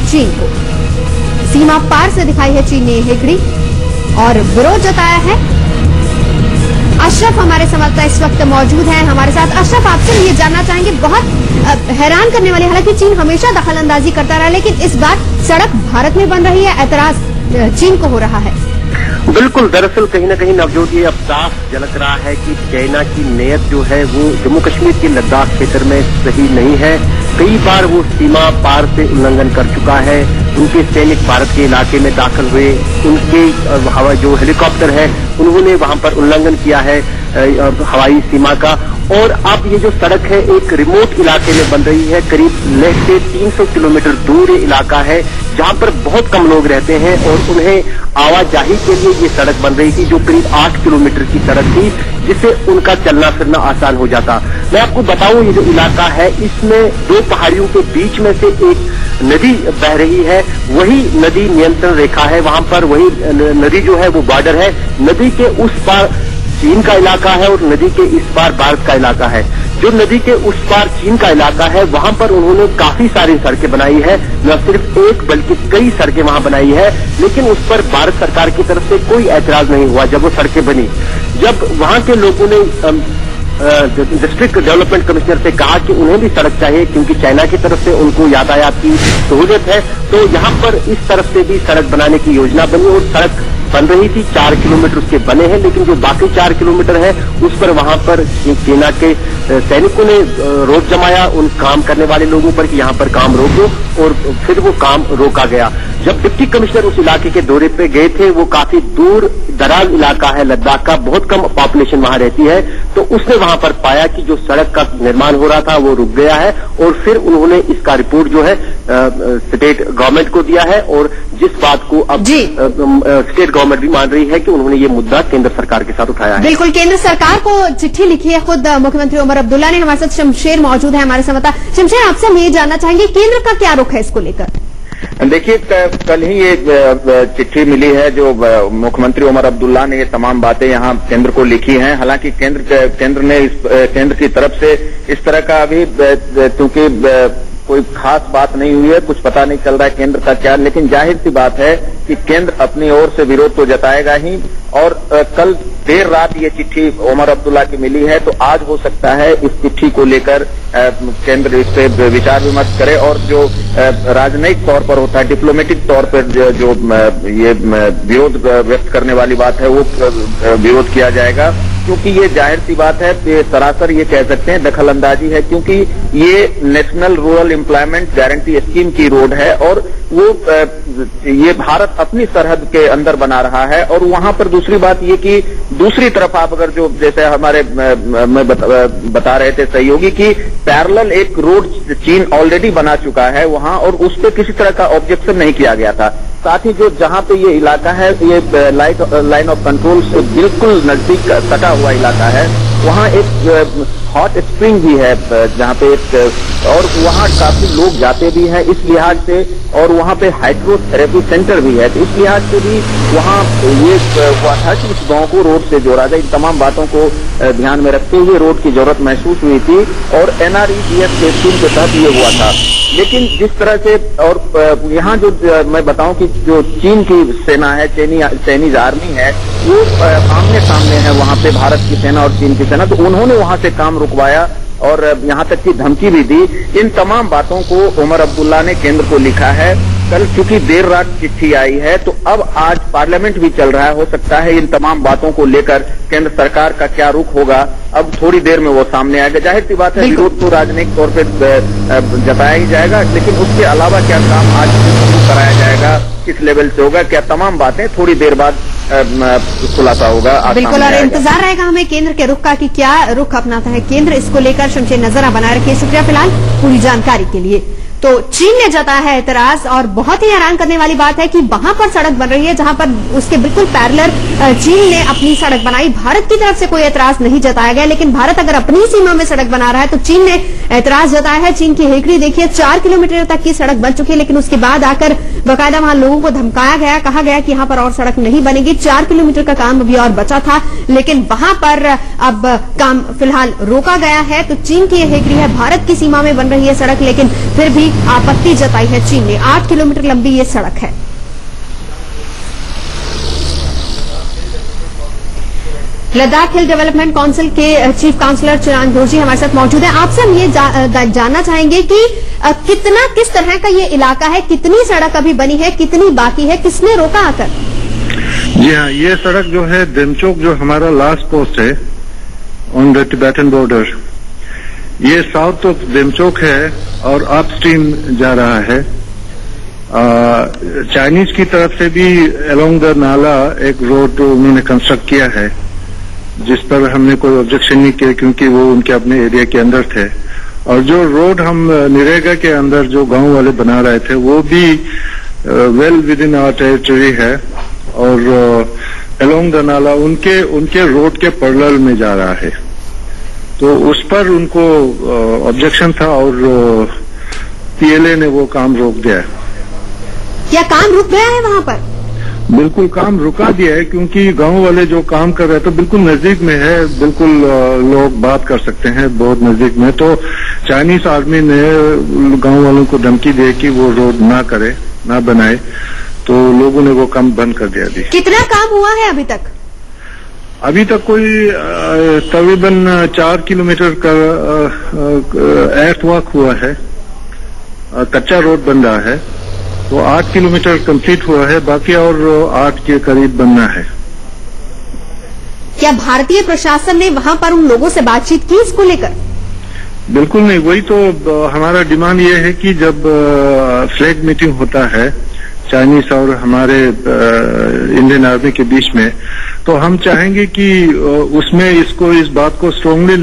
चीन को। सीमा पार से दिखाई है चीन ने हेकड़ी और विरोध जताया है। अशरफ हमारे संवाददाता इस वक्त मौजूद हैं हमारे साथ। अशरफ, आपसे ये जानना चाहेंगे, बहुत हैरान करने वाली, हालांकि चीन हमेशा दखल अंदाजी करता रहा, लेकिन इस बार सड़क भारत में बन रही है, ऐतराज चीन को हो रहा है। बिल्कुल, दरअसल कहीं न कहीं नवजोत ये अब साफ झलक रहा है कि चाइना की नीयत जो है वो जम्मू कश्मीर के लद्दाख क्षेत्र में सही नहीं है। कई बार वो सीमा पार से उल्लंघन कर चुका है। उनके सैनिक भारत के इलाके में दाखिल हुए, उनके हवाई जो हेलीकॉप्टर है उन्होंने वहां पर उल्लंघन किया है हवाई सीमा का। और अब ये जो सड़क है एक रिमोट इलाके में बन रही है, करीब लेह से 300 किलोमीटर दूर ये इलाका है जहां पर बहुत कम लोग रहते हैं और उन्हें आवाजाही के लिए ये सड़क बन रही थी जो करीब 8 किलोमीटर की सड़क थी, जिससे उनका चलना फिरना आसान हो जाता। मैं आपको बताऊं, ये जो इलाका है इसमें दो पहाड़ियों के बीच में से एक नदी बह रही है, वही नदी नियंत्रण रेखा है वहां पर, वही नदी जो है वो बॉर्डर है। नदी के उस पार चीन का इलाका है और नदी के इस पार भारत का इलाका है। जो नदी के उस पार चीन का इलाका है वहां पर उन्होंने काफी सारी सड़कें बनाई है, न सिर्फ एक बल्कि कई सड़कें वहां बनाई है, लेकिन उस पर भारत सरकार की तरफ से कोई ऐतराज नहीं हुआ जब वो सड़कें बनी। जब वहां के लोगों ने डिस्ट्रिक्ट डेवलपमेंट कमिश्नर से कहा कि उन्हें भी सड़क चाहिए क्योंकि चाइना की तरफ से उनको यातायात की सहूलियत है, तो यहाँ पर इस तरफ से भी सड़क बनाने की योजना बनी और सड़क बन रही थी। 4 किलोमीटर उसके बने हैं, लेकिन जो बाकी 4 किलोमीटर है उस पर वहां पर सेना के सैनिकों ने रोक जमाया उन काम करने वाले लोगों पर कि यहाँ पर काम रोको, और फिर वो काम रोका गया। जब डिप्टी कमिश्नर उस इलाके के दौरे पे गए थे, वो काफी दूर दराज इलाका है लद्दाख का, बहुत कम पॉपुलेशन वहां रहती है, तो उसने वहां पर पाया कि जो सड़क का निर्माण हो रहा था वो रुक गया है, और फिर उन्होंने इसका रिपोर्ट जो है स्टेट गवर्नमेंट को दिया है। और जिस बात को अब स्टेट गवर्नमेंट भी मान रही है कि उन्होंने ये मुद्दा केंद्र सरकार के साथ उठाया है। बिल्कुल, केंद्र सरकार को चिट्ठी लिखी है खुद मुख्यमंत्री उमर अब्दुल्ला ने। हमारे साथ शमशेर मौजूद है हमारे संवाददाता। शमशेर, आपसे हम ये जानना चाहेंगे केंद्र का क्या रुख है इसको लेकर? देखिए, कल ही ये चिट्ठी मिली है जो मुख्यमंत्री उमर अब्दुल्ला ने ये तमाम बातें यहाँ केंद्र को लिखी हैं। हालांकि केंद्र की तरफ से इस तरह का अभी क्योंकि कोई खास बात नहीं हुई है, कुछ पता नहीं चल रहा है केंद्र का क्या, लेकिन जाहिर सी बात है कि केंद्र अपनी ओर से विरोध तो जताएगा ही। और कल देर रात ये चिट्ठी उमर अब्दुल्ला की मिली है, तो आज हो सकता है इस चिट्ठी को लेकर केंद्र इस पे विचार विमर्श करे और जो राजनयिक तौर पर होता है, डिप्लोमेटिक तौर पर जो ये विरोध व्यक्त करने वाली बात है वो विरोध किया जाएगा। क्योंकि ये जाहिर सी बात है, सरासर ये कह सकते हैं दखल अंदाजी है, क्योंकि ये national rural employment guarantee scheme की रोड है और वो ये भारत अपनी सरहद के अंदर बना रहा है। और वहां पर दूसरी बात ये कि दूसरी तरफ आप अगर जो जैसे हमारे में बता रहे थे सहयोगी की पैरेलल एक रोड चीन ऑलरेडी बना चुका है वहां, और उस पर किसी तरह का ऑब्जेक्शन नहीं किया गया था। साथ ही जो जहां पे ये इलाका है, ये लाइन ऑफ कंट्रोल से बिल्कुल नजदीक सटा हुआ इलाका है, वहां एक हॉट स्प्रिंग भी है जहां पे और वहां काफी लोग जाते भी हैं इस लिहाज से, और वहां पे हाइड्रोथेरेपी सेंटर भी है, तो इस लिहाज से भी वहां ये हुआ था कि इस गांव को रोड से जोड़ा जाए। इन तमाम बातों को ध्यान में रखते हुए रोड की जरूरत महसूस हुई थी और NREGS के स्कीम के तहत ये हुआ था। लेकिन जिस तरह से और यहाँ जो मैं बताऊं कि जो चीन की सेना है, चाइनीज आर्मी है, वो आमने सामने है वहां पे भारत की सेना और चीन की सेना, तो उन्होंने वहां से काम रुकवाया और यहां तक की धमकी भी दी। इन तमाम बातों को उमर अब्दुल्ला ने केंद्र को लिखा है। कल चूंकि देर रात चिट्ठी आई है, तो अब आज पार्लियामेंट भी चल रहा है, हो सकता है इन तमाम बातों को लेकर केंद्र सरकार का क्या रुख होगा, अब थोड़ी देर में वो सामने आएगा। जाहिर सी बात है विरोध तो राजनीतिक तौर पर जताया ही जाएगा, लेकिन उसके अलावा क्या काम आज शुरू कराया जाएगा, किस लेवल से होगा, क्या तमाम बातें थोड़ी देर बाद खुलासा होगा। बिल्कुल, और इंतजार रहेगा हमें केंद्र के रुख का कि क्या रुख अपनाता है केंद्र। इसको लेकर शमशेर नजर बनाए रखिए। शुक्रिया फिलहाल पूरी जानकारी के लिए। तो चीन ने जताया है एतराज, और बहुत ही हैरान करने वाली बात है कि वहां पर सड़क बन रही है जहां पर उसके बिल्कुल पैरेलल चीन ने अपनी सड़क बनाई। भारत की तरफ से कोई एतराज नहीं जताया गया, लेकिन भारत अगर अपनी सीमा में सड़क बना रहा है तो चीन ने एतराज जताया है। चीन की हेकड़ी देखिए 4 किलोमीटर तक की सड़क बन चुकी है, लेकिन उसके बाद आकर बाकायदा वहां लोगों को धमकाया गया, कहा गया कि यहां पर और सड़क नहीं बनेगी। 4 किलोमीटर का काम अभी और बचा था, लेकिन वहां पर अब काम फिलहाल रोका गया है। तो चीन की यह हेकड़ी है, भारत की सीमा में बन रही है सड़क, लेकिन फिर भी आपत्ति जताई है चीन ने। 8 किलोमीटर लंबी ये सड़क है। लद्दाख हिल डेवलपमेंट काउंसिल के चीफ काउंसलर चिराग दोरजी हमारे साथ मौजूद हैं। आपसे हम ये जानना चाहेंगे कि किस तरह का ये इलाका है, कितनी सड़क अभी बनी है, कितनी बाकी है, किसने रोका आकर? जी हाँ, ये सड़क जो है देमचोक, जो हमारा लास्ट पोस्ट है ऑन द टिबेटन बॉर्डर, ये साउथ ऑफ देमचोक है और अपस्ट्रीम जा रहा है। चाइनीज की तरफ से भी अलोंग द नाला एक रोड उन्होंने कंस्ट्रक्ट किया है, जिस पर हमने कोई ऑब्जेक्शन नहीं किया क्योंकि वो उनके अपने एरिया के अंदर थे। और जो रोड हम नरेगा के अंदर जो गांव वाले बना रहे थे वो भी well within our territory है और अलोंग द नाला उनके रोड के पैरेलल में जा रहा है। तो उस पर उनको ऑब्जेक्शन था और पीएलए ने वो काम रोक दिया। क्या काम रुक गया है वहां पर? बिल्कुल काम रुका दिया है, क्योंकि गांव वाले जो काम कर रहे थे बिल्कुल नजदीक में है, बिल्कुल लोग बात कर सकते हैं बहुत नजदीक में। तो चाइनीज आर्मी ने गांव वालों को धमकी दी कि वो रोड ना करे, ना बनाए, तो लोगों ने वो काम बंद कर दिया। अभी कितना काम हुआ है अभी तक? अभी तक कोई तकरीबन 4 किलोमीटर का एर्थ वर्क हुआ है, कच्चा रोड बन रहा है। तो 8 किलोमीटर कंप्लीट हुआ है, बाकी और 8 के करीब बनना है। क्या भारतीय प्रशासन ने वहां पर उन लोगों से बातचीत की इसको लेकर? बिल्कुल नहीं, वही तो हमारा डिमांड ये है कि जब फ्लैग मीटिंग होता है चाइनीज और हमारे इंडियन आर्मी के बीच में, तो हम चाहेंगे कि उसमें इस बात को स्ट्रांगली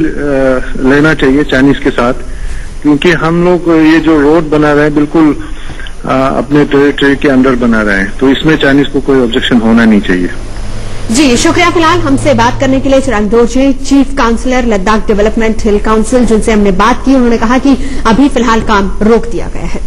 लेना चाहिए चाइनीज के साथ, क्योंकि हम लोग ये जो रोड बना रहे हैं बिल्कुल अपने टेरिटरी के अंदर बना रहे हैं, तो इसमें चाइनीज को कोई ऑब्जेक्शन होना नहीं चाहिए। जी शुक्रिया फिलहाल हमसे बात करने के लिए Chirag Dorjee, chief councillor Ladakh development hill council, जिनसे हमने बात की। उन्होंने कहा कि अभी फिलहाल काम रोक दिया गया है।